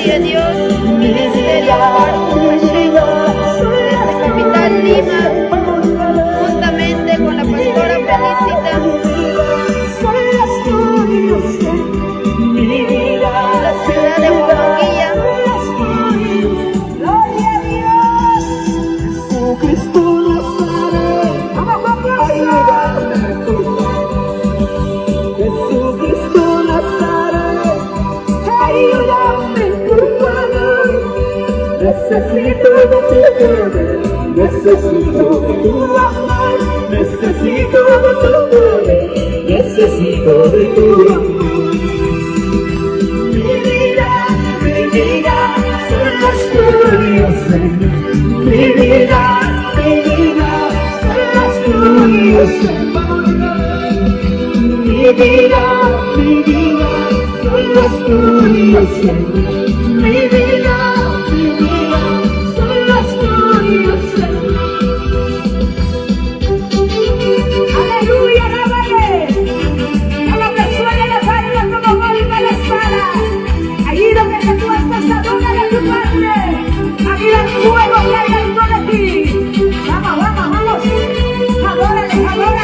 Gloria a Dios, Ministerio Marco Pacheco, desde Capital Lima, juntamente con la pastora Felicita, la ciudad de Huamanguilla. Gloria a Dios. Jesucristo Nazaret, ayúdame tú. Jesucristo Nazaret, ayúdame tú, Padre. Necesito de tu poder, necesito de tu amor, necesito de tu poder, necesito de tu amor. Mi vida, son las tuyas, Señor. Mi vida, son las tuyas, Señor. Mi vida, son las tuyas, Señor. Mi vida, son las tuyas, Señor. Aleluya, alábale. A lo que suene la palma como golpe de espada. Allí donde tú estás, adórale a tu Padre. Aquí el fuego que hay dentro de ti. Vamos.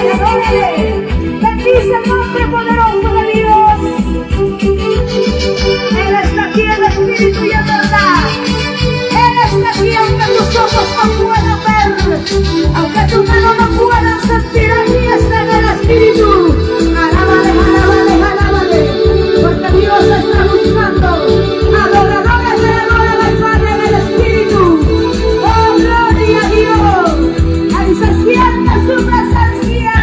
Adórale. Bendice el nombre poderoso de Dios. Él está aquí en espíritu y en verdad. Él está aquí aunque tus ojos no puedan ver, aunque tu mano no pueda sentir, aquí está en el espíritu. Alábale, porque Dios está buscando adoradores que adoran al Padre en el espíritu. Oh, gloria a Dios. Ahí se siente su presencia.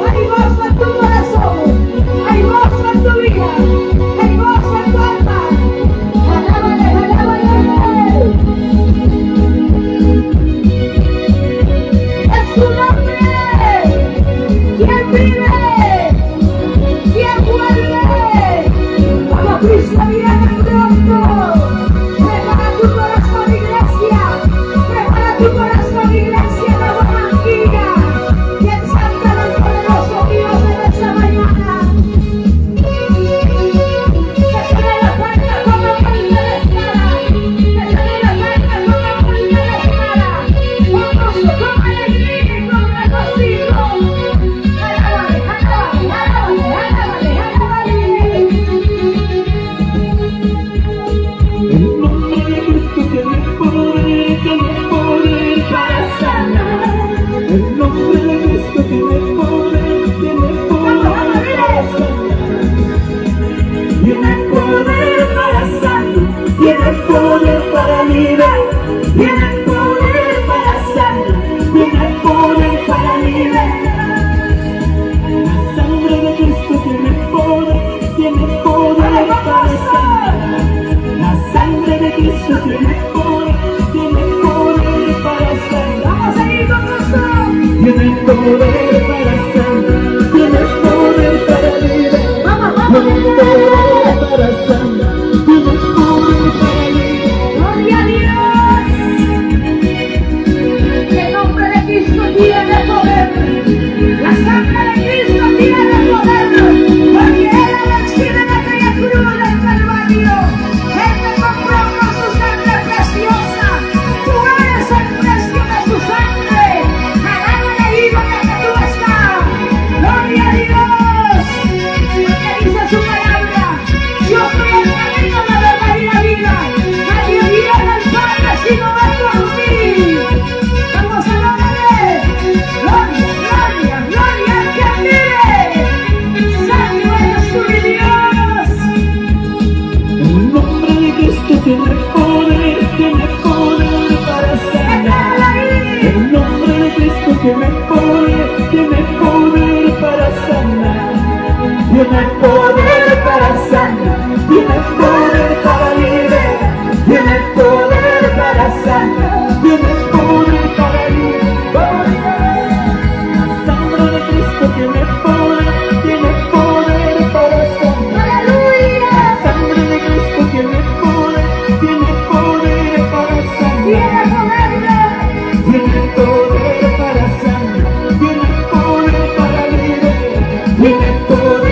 Hay gozo en tu corazón, hay gozo en tu vida, hay gozo en tu alma. Alábale. Es su nombre. ¿Quién vive? ¿Quién vuelve? Cuando Cristo viene pronto. Prepara tu corazón, iglesia. Prepara tu corazón, iglesia de Huamanguilla. Y exalta al poderoso Dios en esta mañana. Que suene la palma como golpe de espada. Que suene la palma como golpe de espada. Con alegría y con regocijo. Alábale. El nombre de Cristo tiene poder para sanar. El nombre de Cristo tiene poder para sanar. Tiene poder para sanar, tiene poder para liberar, tiene poder para sanar, tiene poder para liberar. La sangre de Cristo tiene poder para sanar. La sangre de Cristo tiene poder para sanar. Vamos a ir con gozo. Tiene poder para sanar, tiene poder para liberar, tiene poder para sanar, tiene poder para liberar. Gloria a Dios. El nombre de Cristo tiene poder. La sangre de Cristo tiene poder. Porque Él ha vencido en aquella cruz del Calvario. Él te compró con su sangre preciosa. Tú eres el precio de su sangre. Alábale ahí donde tú estás. Gloria a Dios. Porque dice su palabra. Yo soy el camino, la verdad y la vida. Nadie viene al Padre si no es por mí. Vamos a adorar. Gloria al que vive. Santo eres tú, mi Dios. El nombre de Cristo tiene poder para sanar. El nombre de Cristo tiene poder para sanar. Tiene poder para sanar, tiene poder para liberar, tiene poder para sanar, tiene poder para liberar. La sangre de Cristo tiene poder para sanar. Aleluya. La sangre de Cristo tiene poder para sanar. Tiene poder. Tiene poder para sanar, tiene poder para liberar, tiene poder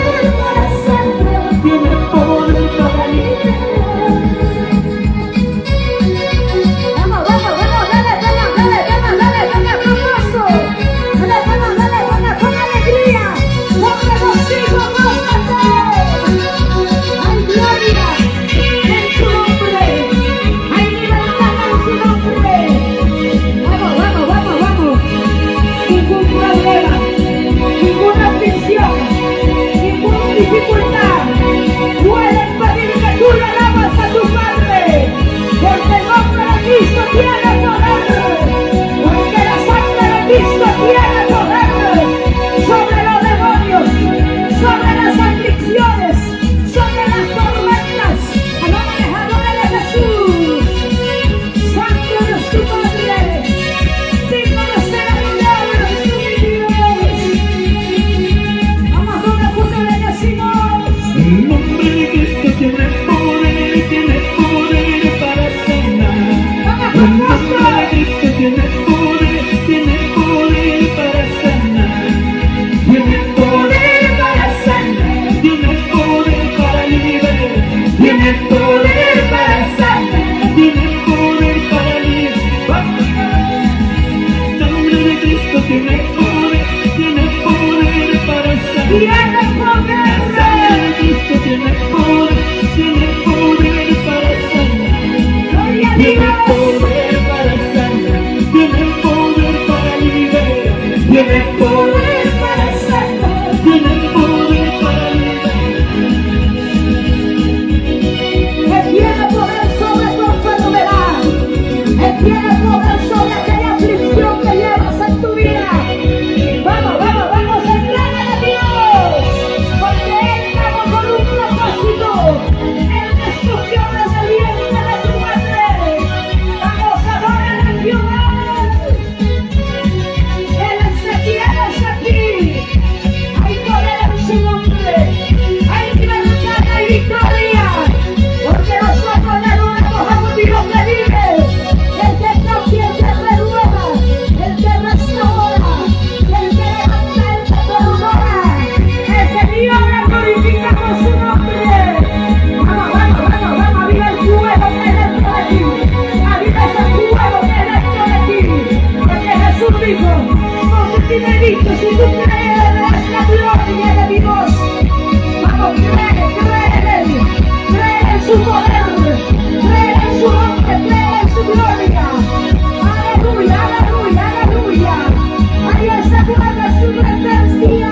tiene poder. Cristo tiene poder para sanar. Gloria a Tiene Dios. poder para sanar. Tiene poder para liberar. Tiene poder para sanar. Tiene poder para liberar. Él tiene poder sobre tu enfermedad. Él tiene poder sobre aquella aflicción que llevas en tu vida. Vamos, vamos, vamos, entrégale a Dios. Porque Él trajo con un propósito. Él te escogió desde el vientre de tu madre. Vamos, adórale a Dios. Él se quiere a ti. Hay poder en su nombre. Hay libertad, hay victoria. Porque nosotros le adoramos a un Dios que vive. El que cambia, el que renueva, el que restaura, el que levanta, el que perdona. Ese Dios le glorificamos su nombre. Vamos, vamos, vamos, vamos. Aviva el fuego que hay dentro de ti. Aviva ese fuego que hay dentro de ti. Porque Jesús dijo, no se tiene dicho, si tú crees verás la gloria de Dios. Vamos, cree en Él. Cree en su poder. Cree en su nombre. Cree en su gloria. Aleluya, aleluya, aleluya. Ahí está toda su presencia.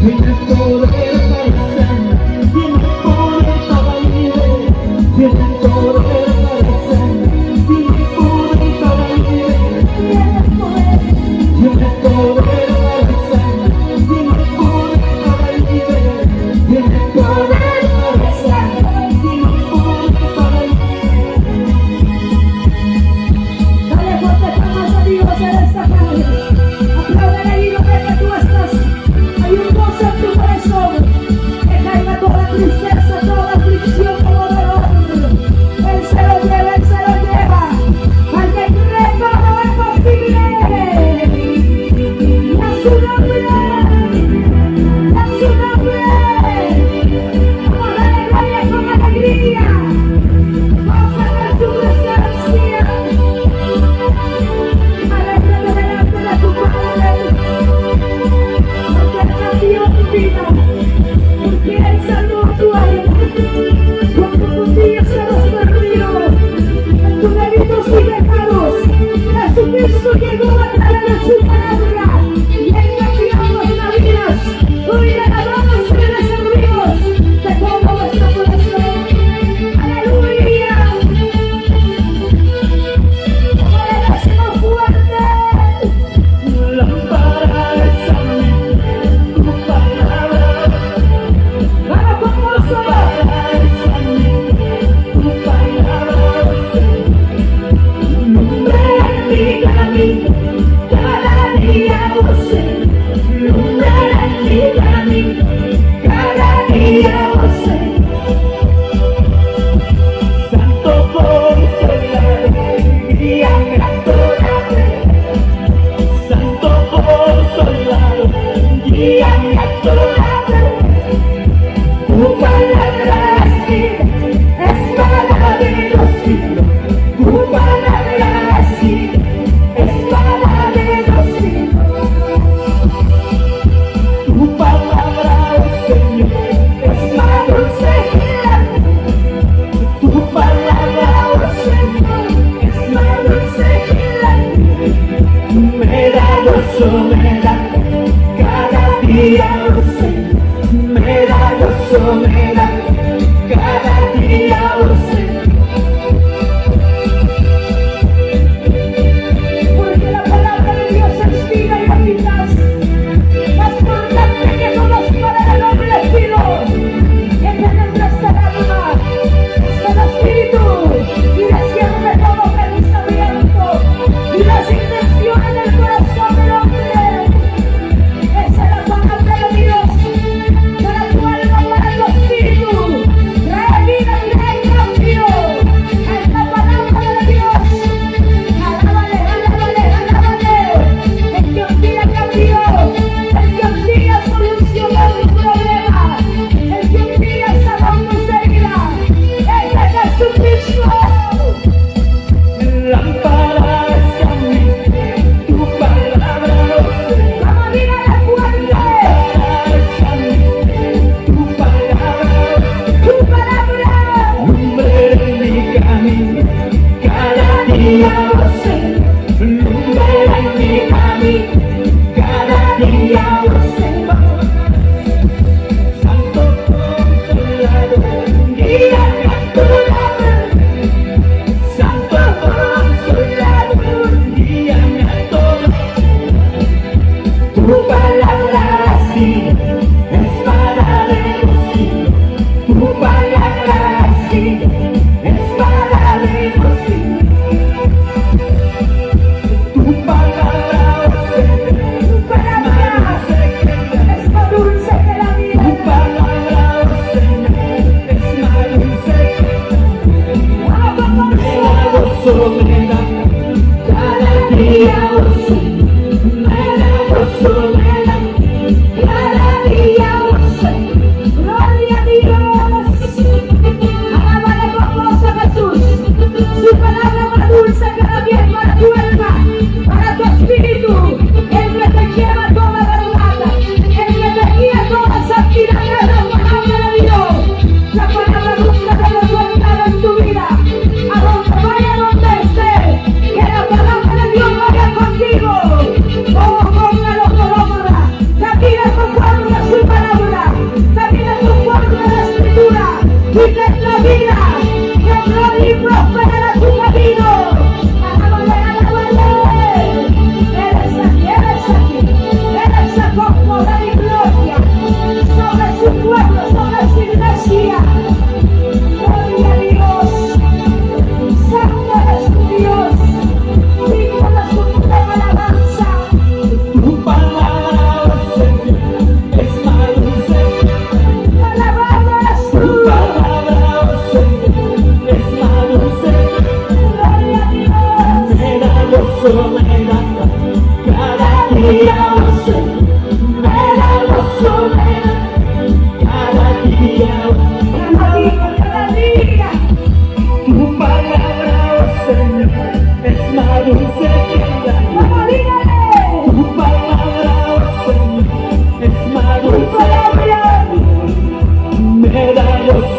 Tiene poder para sanar. Tiene poder para liberar. Tiene poder para sanar. Tiene poder para liberar. Tiene poder. Tiene poder para sanar. Tiene poder para liberar. Tiene poder para sanar. Tiene poder para Dale fuerte palmas a Dios en esta tarde. Apláudale y donde que tú estás. Hay un gozo en tu corazón. Que caiga toda tristeza, toda aflicción, todo dolor. Él se lo lleva, Él se lo lleva. Al que cree todo es posible. Y a su nombre. Y a su nombre. Vamos a darle gloria con alegría. Vamos a ver tu presencia. Alégrate delante de tu Padre. Porque Él cambió tu vida. Porque Él sanó tu alma. Cuando tus días se los perdió. En tus delitos y pecados. Jesucristo llegó a través de su palabra. Y Él cambió nuestras vidas. Hoy le alabamos y le servimos de todo nuestro corazón. Aleluya. Eres más fuerte. lámpara es a mí tu palabra. Vamos con gozo. Lámpara es a mí tu palabra. Lumbrera en mi camino, cada día você. Lumbrera en mi camino, cada día você. Santo por solar, guía me adoraré. Santo por solar, guía me adoraré. Tu palabra es vida, espada de los siglos. Tu palabra es vida, espada de los siglos. Tu palabra, oh Señor, es más dulce que la miel. Tu palabra, oh Señor, es más dulce que la miel. Me da gozo, me da cada día, oh Señor. Me da gozo, me da cada día, oh Señor. Porque la palabra de Dios es vida y eficaz. Más cortante que toda espada de doble filo. Que penetra hasta el alma, hasta el espíritu, y desciende todo pensamiento y las intenciones del corazón del hombre. Esa es la palabra de Dios para tu alma, para tu espíritu.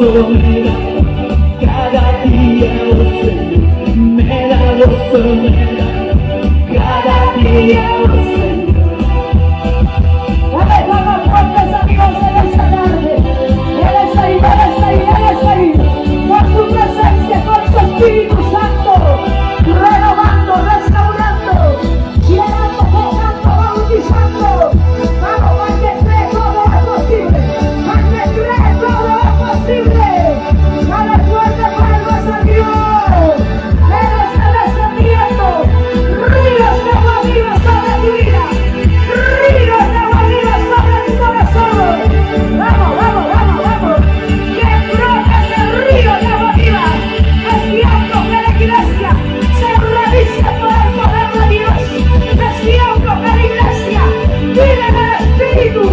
gozo me da, cada día, oh Señor, me da gozo, me da, cada día, oh Señor. Dale palmas fuertes a Dios en esta tarde. Él está ahí, Él está ahí, Él está ahí. Con su presencia, con su Espíritu Santo, renovando, restaurando, llenando, tocando, bautizando. Vamos, más que cree, todo es posible. Más que cree, todo es posible. Dale fuerte palmas a Dios. Él está descendiendo. Ríos de agua viva sobre tu vida. Ríos de agua viva sobre tu corazón. Vamos, vamos, vamos, vamos. Que brote ese río de agua viva. Es tiempo que la iglesia se reviste por el poder de Dios. Es tiempo que la iglesia vive en el Espíritu.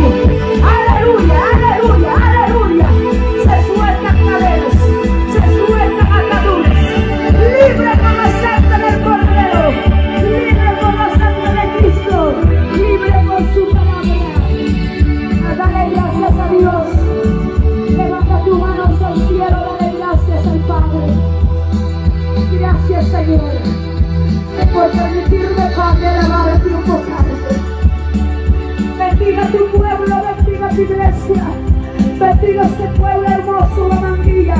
Aleluya, aleluya, aleluya. Se sueltan cadenas, se sueltan ataduras. Libre con la sangre del Cordero, libre con la sangre de Cristo, libre con su palabra. Dale gracias a Dios. Levanta tus manos al cielo, dale gracias al Padre. Gracias, Señor, por permitirme, Padre, alabarte un poco. Bendiga tu pueblo, bendiga tu iglesia, bendiga este pueblo hermoso, la Manguilla.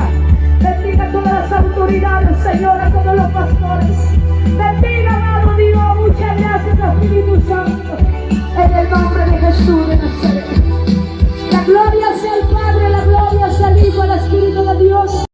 Bendiga a todas las autoridades, Señor, a todos los pastores. Bendiga, amado Dios, muchas gracias, Espíritu Santo, en el nombre de Jesús de Nazaret. La gloria sea al Padre, la gloria sea al Hijo, al Espíritu de Dios.